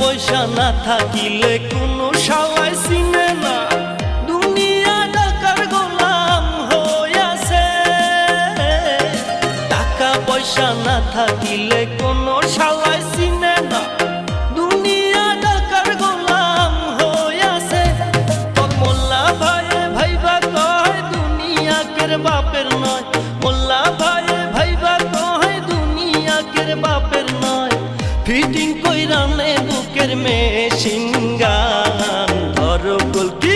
পয়সা না থাকিলে কোনো শালায় চিনে না, দুনিয়া টাকার গোলাম হইয়াছে। টাকা পয়সা না থাকিলে কোনো শালায় চিনে না, দুনিয়া টাকার গোলাম হইয়াছে। তোর মোল্লা ভাইয়ে ভাইবা কয় দুনিয়া কের বাপের নয়, মোল্লা ভাইয়ে ভাইবা কয় দুনিয়া কের বাপের নয়। ফিটিং কইরা নে বুকের মেশিন গান, ধরো কলকি